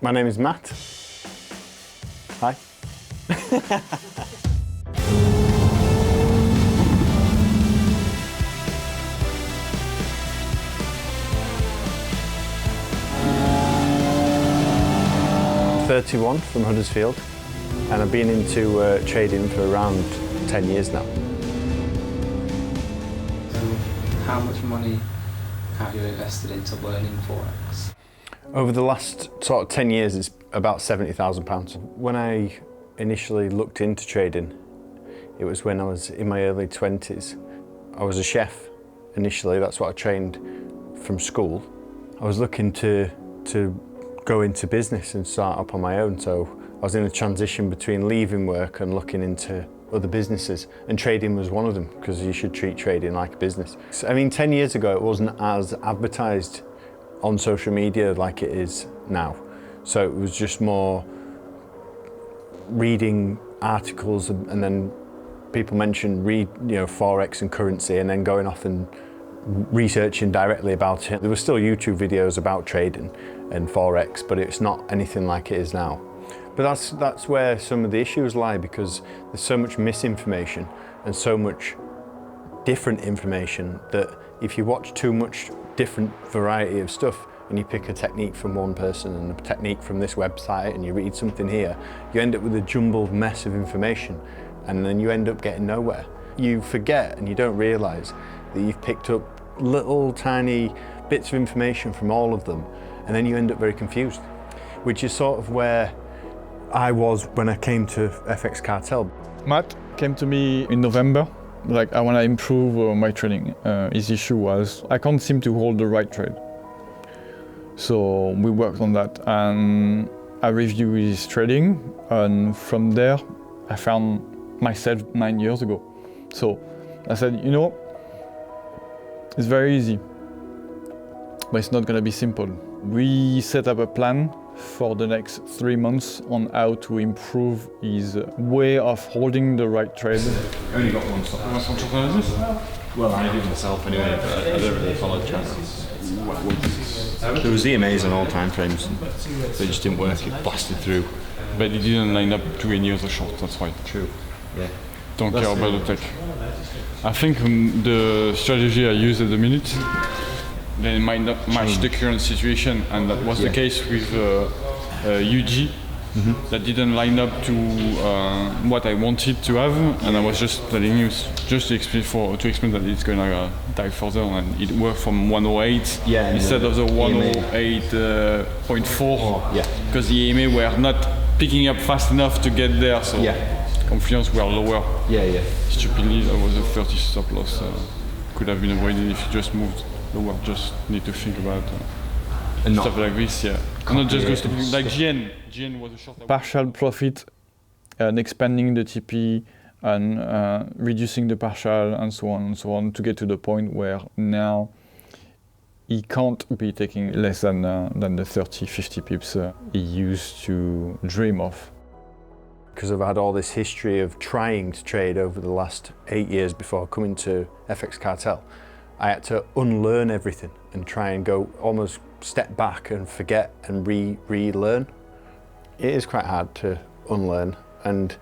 My name is Matt. Hi. I'm 31 from Huddersfield, and I've been into trading for around 10 years now. How much money have you invested into learning Forex? Over the last sort of 10 years, it's about £70,000. When I initially looked into trading, it was when I was in my early 20s. I was a chef initially, that's what I trained from school. I was looking to go into business and start up on my own, so I was in a transition between leaving work and looking into other businesses, and trading was one of them, because you should treat trading like a business. I mean, 10 years ago it wasn't as advertised on social media like it is now. So it was just more reading articles and then people mentioned Forex and currency, and then going off and researching directly about it. There were still YouTube videos about trading and Forex, but it's not anything like it is now. But that's where some of the issues lie, because there's so much misinformation and so much different information that if you watch too much different variety of stuff and you pick a technique from one person and a technique from this website and you read something here, you end up with a jumbled mess of information, and then you end up getting nowhere. You forget and you don't realise that you've picked up little tiny bits of information from all of them, and then you end up very confused, which is sort of where I was when I came to FX Cartel. Matt came to me in November, like I want to improve my trading. His issue was I can't seem to hold the right trade. So we worked on that, and I reviewed his trading, and from there I found myself 9 years ago. So I said, you know, it's very easy, but it's not going to be simple. We set up a plan for the next 3 months on how to improve his way of holding the right trade. Only got one stop. Well, I do myself anyway, but I don't really follow channels. There was EMAs on all time frames, and they just didn't work. It blasted through. But it didn't line up to any other short, that's why. True. Yeah. Don't care about the tech. I think the strategy I use at the minute, they might not match the current situation, and that was the case with UG. That didn't line up to what I wanted to have, and I was just telling you, just to explain that it's gonna dive further, and it worked from 108 instead of the 108.4, because the EMA were not picking up fast enough to get there, so confidence were lower. Stupidly, that was a 30 stop loss. Could have been avoided if you just moved lower. Just need to think about stuff like this, not just go stop like GN. GN was a short. Partial profit and expanding the TP and reducing the partial and so on to get to the point where now he can't be taking less than the 30-50 pips he used to dream of. Because I've had all this history of trying to trade over the last 8 years before coming to FX Cartel, I had to unlearn everything and try and go almost step back and forget and relearn. It is quite hard to unlearn, and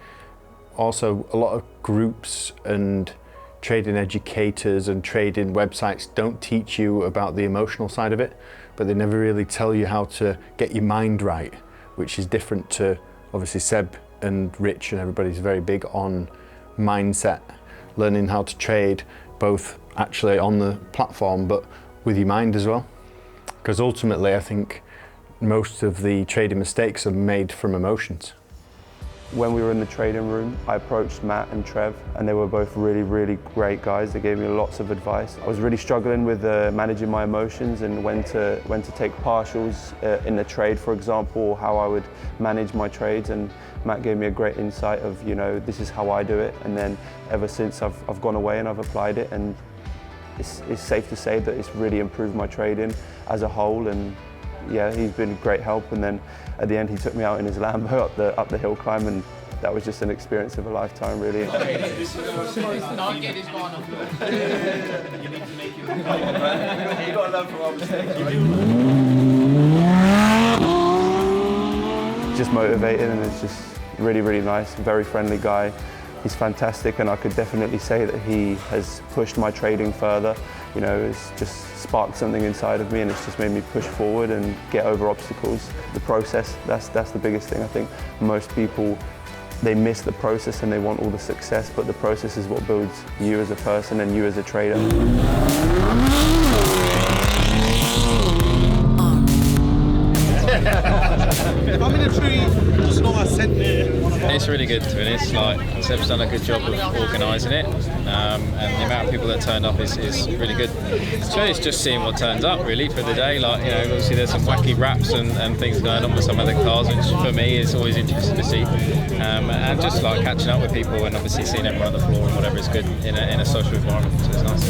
also a lot of groups and trading educators and trading websites don't teach you about the emotional side of it, but they never really tell you how to get your mind right, which is different to obviously Seb and Rich, and everybody's very big on mindset, learning how to trade both actually on the platform but with your mind as well. Because ultimately I think most of the trading mistakes are made from emotions. When we were in the trading room, I approached Matt and Trev, and they were both really, really great guys. They gave me lots of advice. I was really struggling with managing my emotions and when to take partials in the trade, for example, or how I would manage my trades. And Matt gave me a great insight of, you know, this is how I do it. And then ever since I've gone away and I've applied it, and it's safe to say that it's really improved my trading as a whole. And yeah, he's been a great help. And then at the end, he took me out in his Lambo up the hill climb, and that was just an experience of a lifetime, really. You need to make it. You got to learn from our mistakes. just motivated, and it's just really, really nice. Very friendly guy. He's fantastic, and I could definitely say that he has pushed my trading further. You know, it's just sparked something inside of me, and it's just made me push forward and get over obstacles. The process, that's the biggest thing. I think most people, they miss the process and they want all the success, but the process is what builds you as a person and you as a trader. If I'm in a tree, just know I said It's really good, to be honest. Like, Seb's done a good job of organising it, and the amount of people that turned up is really good. So it's just seeing what turns up really for the day. Like, you know, obviously there's some wacky raps and things going on with some of the cars, which for me is always interesting to see. And just like catching up with people and obviously seeing everyone on the floor and whatever is good in a social environment. So it's nice.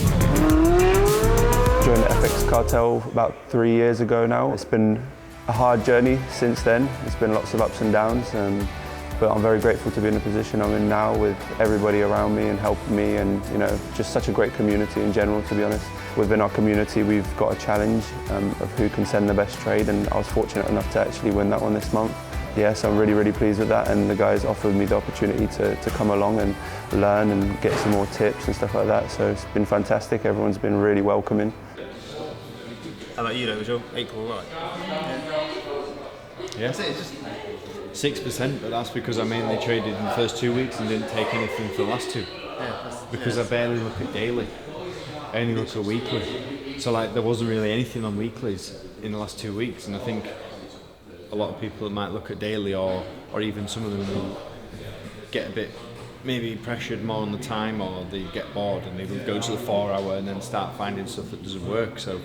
Joined the FX Cartel about 3 years ago now. It's been a hard journey since then. It's been lots of ups and downs, but I'm very grateful to be in the position I'm in now with everybody around me and helping me, and you know, just such a great community in general, to be honest. Within our community, we've got a challenge of who can send the best trade, and I was fortunate enough to actually win that one this month. Yeah, so I'm really, really pleased with that, and the guys offered me the opportunity to come along and learn and get some more tips and stuff like that, so it's been fantastic. Everyone's been really welcoming. How about you though, was your April right? Yeah. 6%, but that's because I mainly traded in the first 2 weeks and didn't take anything for the last two. Because I barely look at daily. I only look at weekly. So like there wasn't really anything on weeklies in the last 2 weeks, and I think a lot of people that might look at daily or even some of them will get a bit maybe pressured more on the time, or they get bored and they will go to the 4 hour and then start finding stuff that doesn't work. So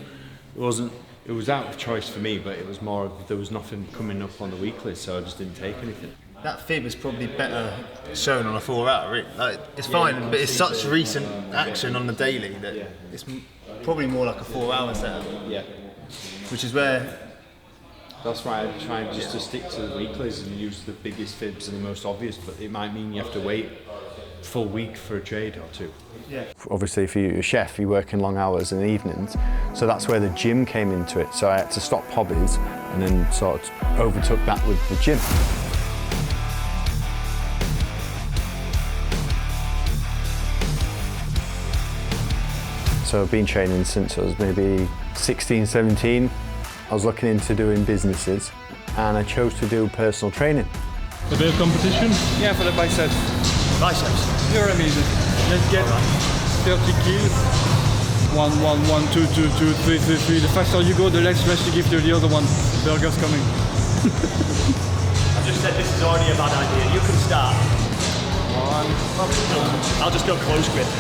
it was out of choice for me, but it was more of there was nothing coming up on the weekly, so I just didn't take anything. That fib is probably better shown on a 4 hour. Really. Like, it's fine, but it's such recent action on the daily that it's probably more like a 4 hour setup. Yeah. Which is where. That's why I try just to stick to the weeklies and use the biggest fibs and the most obvious, but it might mean you have to wait a full week for a trade or two. Yeah. Obviously, if you're a chef, you work in long hours in the evenings, so that's where the gym came into it. So I had to stop hobbies and then sort of overtook that with the gym. So I've been training since I was maybe 16, 17. I was looking into doing businesses, and I chose to do personal training. A bit of competition? Yeah, for the biceps. Biceps. You're amazing. Let's get 30 kills. 1, 1, 1, 2, 2, 2, 3, 3, 3. The faster you go, the less rest you give to the other one. Burger's coming. I just said this is already a bad idea. You can start. 1. I'll just go close grip.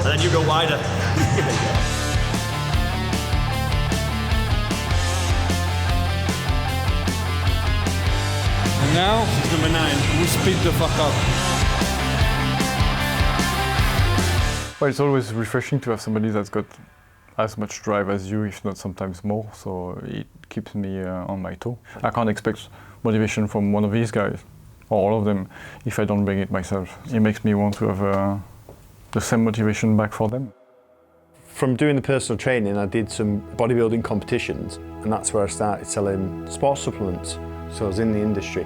And then you go wider. And now, Number 9. we speed the fuck up. Well, it's always refreshing to have somebody that's got as much drive as you, if not sometimes more, so it keeps me on my toe. I can't expect motivation from one of these guys, or all of them, if I don't bring it myself. It makes me want to have the same motivation back for them. From doing the personal training, I did some bodybuilding competitions, and that's where I started selling sports supplements. So I was in the industry.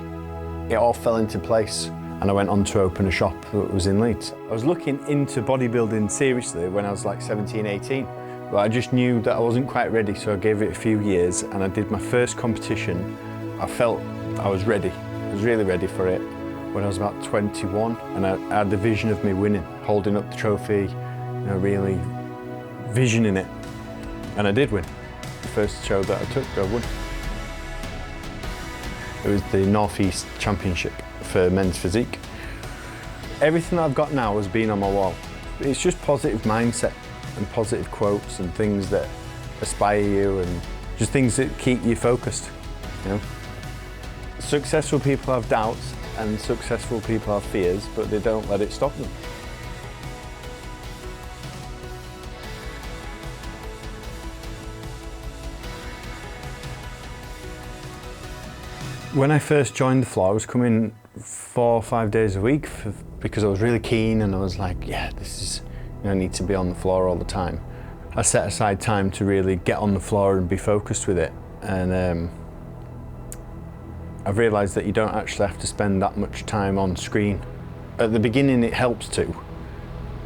It all fell into place, and I went on to open a shop that was in Leeds. I was looking into bodybuilding seriously when I was like 17, 18, but I just knew that I wasn't quite ready, so I gave it a few years, and I did my first competition. I felt I was ready. I was really ready for it when I was about 21, and I had the vision of me winning, holding up the trophy, you know, really visioning it, and I did win. The first show that I took, I won. It was the North East Championship for men's physique. Everything that I've got now has been on my wall. It's just positive mindset and positive quotes and things that inspire you, and just things that keep you focused, you know. Successful people have doubts and successful people have fears, but they don't let it stop them. When I first joined the floor, I was coming 4 or 5 days a week because I was really keen, and I was like, yeah, this is, you know, I need to be on the floor all the time. I set aside time to really get on the floor and be focused with it. And I've realised that you don't actually have to spend that much time on screen. At the beginning it helps to,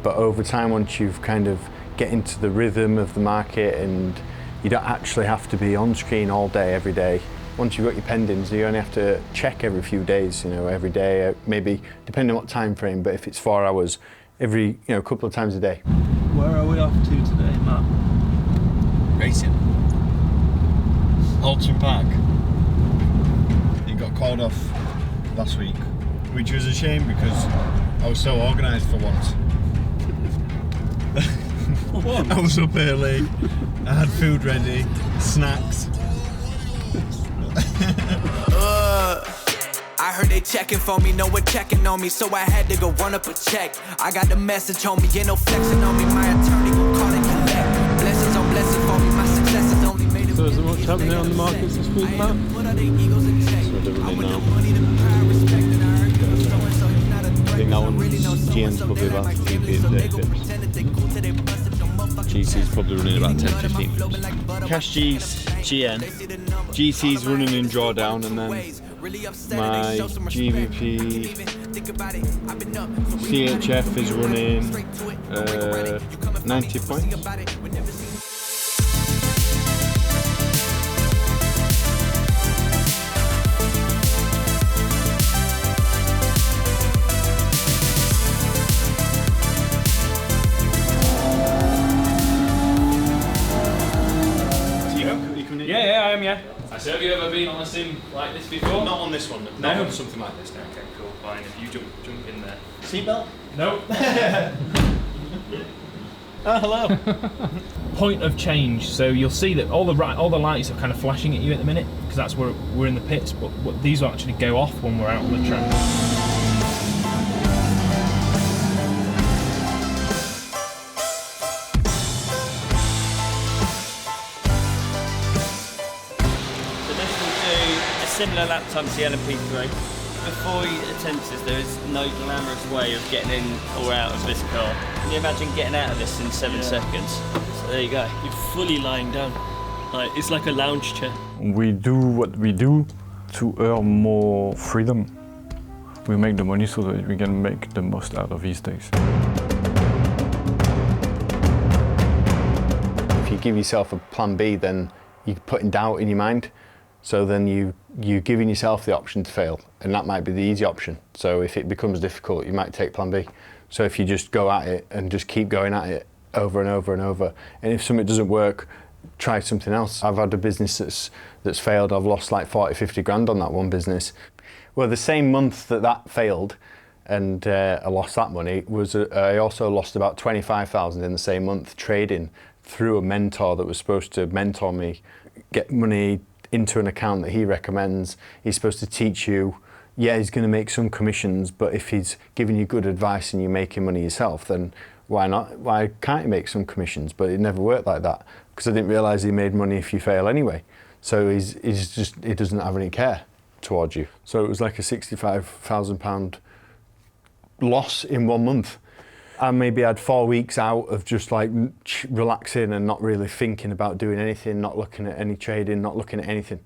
but over time, once you've kind of get into the rhythm of the market, and you don't actually have to be on screen all day, every day. Once you've got your pendings, you only have to check every few days, you know, every day, maybe depending on what time frame, but if it's 4 hours, every, you know, couple of times a day. Where are we off to today, Matt? Racing. Alton Park. He got called off last week, which was a shame because I was so organised for once. I was up early, I had food ready, snacks. I heard they checking for me, no one checking on me, so I had to go run up a check. I got the message on me, ain't no flexing on me, my attorney gon' call and collect. Blessings on blessings for me, my success has only made it. So is there much happening on the markets this week, Matt? So they're running now. I think that one, GM's probably about 15 pips. GC's probably running about 10-15 pips. Cash G's, GN. GC's running in drawdown, and then my GBP CHF is running 90 points. Yeah, I am, yeah. So have you ever been on a sim like this before? Not on this one. No? Not on something like this. No. Okay, cool, fine. If you jump in there. Seatbelt? No. Oh, hello. Point of change. So you'll see that all the lights are kind of flashing at you at the minute because that's where we're in the pits. But these will actually go off when we're out on the track. Similar lap time to the LMP3. Before he attempts this, there is no glamorous way of getting in or out of this car. Can you imagine getting out of this in 7 seconds? So there you go. You're fully lying down. Like, it's like a lounge chair. We do what we do to earn more freedom. We make the money so that we can make the most out of these days. If you give yourself a plan B, then you're putting doubt in your mind. So then you're giving yourself the option to fail, and that might be the easy option. So if it becomes difficult, you might take plan B. So if you just go at it and just keep going at it over and over and over, and if something doesn't work, try something else. I've had a business that's failed. I've lost like 40, 50 grand on that one business. Well, the same month that failed and I lost that money was I also lost about 25,000 in the same month trading through a mentor that was supposed to mentor me, get money into an account that he recommends. He's supposed to teach you. Yeah, he's going to make some commissions, but if he's giving you good advice and you're making money yourself, then why not? Why can't he make some commissions? But it never worked like that because I didn't realise he made money if you fail anyway. So he doesn't have any care towards you. So it was like a £65,000 loss in 1 month. I maybe had 4 weeks out of just like relaxing and not really thinking about doing anything, not looking at any trading, not looking at anything.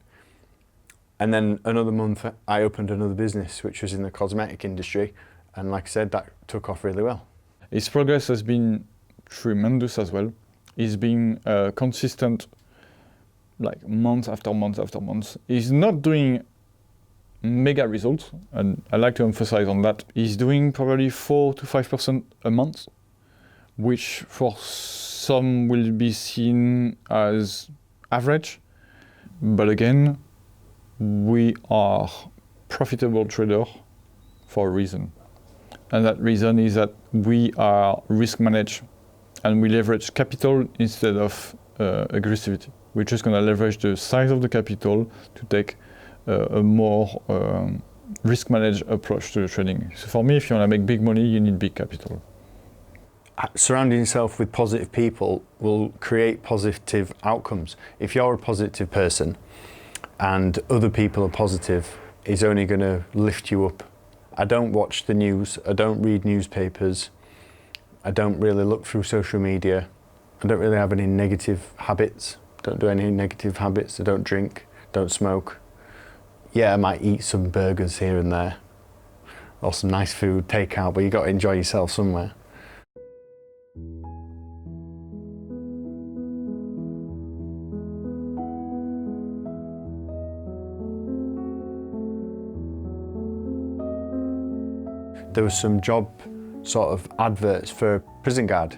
And then another month I opened another business, which was in the cosmetic industry. And like I said, that took off really well. His progress has been tremendous as well. He's been consistent, like month after month after month. He's not doing mega results, and I like to emphasize on that. He's doing probably 4 to 5% a month, which for some will be seen as average. But again, we are profitable trader for a reason. And that reason is that we are risk managed and we leverage capital instead of aggressivity. We're just going to leverage the size of the capital to take a more risk managed approach to the trading. So for me, if you want to make big money, you need big capital. Surrounding yourself with positive people will create positive outcomes. If you're a positive person and other people are positive, it's only going to lift you up. I don't watch the news, I don't read newspapers, I don't really look through social media, I don't really have any negative habits, don't do any negative habits, I don't drink, don't smoke. yeah, I might eat some burgers here and there, or some nice food, takeout, but you got to enjoy yourself somewhere. There was some job sort of adverts for a prison guard.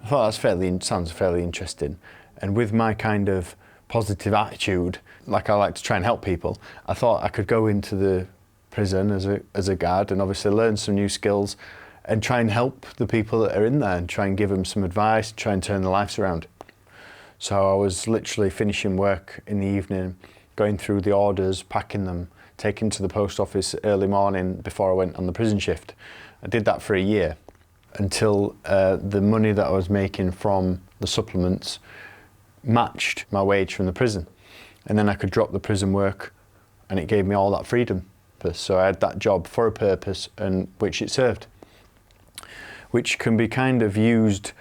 I thought that sounds fairly interesting. And with my kind of positive attitude, like I like to try and help people, I thought I could go into the prison as a guard and obviously learn some new skills and try and help the people that are in there and try and give them some advice, try and turn their lives around. So I was literally finishing work in the evening, going through the orders, packing them, taken to the post office early morning before I went on the prison shift. I did that for a year until the money that I was making from the supplements matched my wage from the prison. And then I could drop the prison work and it gave me all that freedom. So I had that job for a purpose and which it served, which can be kind of used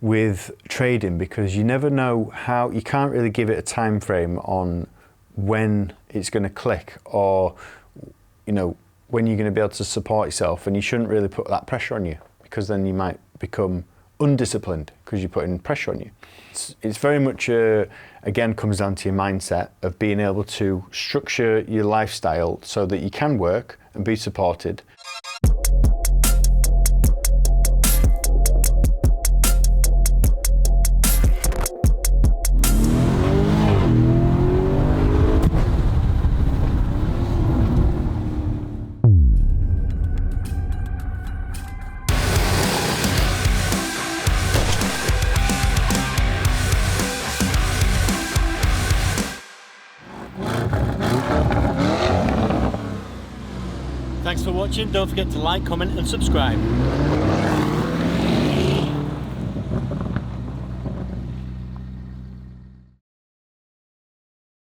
with trading because you never know how, you can't really give it a time frame on when it's going to click or, you know, when you're going to be able to support yourself, and you shouldn't really put that pressure on you because then you might become undisciplined because you're putting pressure on you. It's very much, again, comes down to your mindset of being able to structure your lifestyle so that you can work and be supported. Thanks for watching. Don't forget to like, comment and subscribe.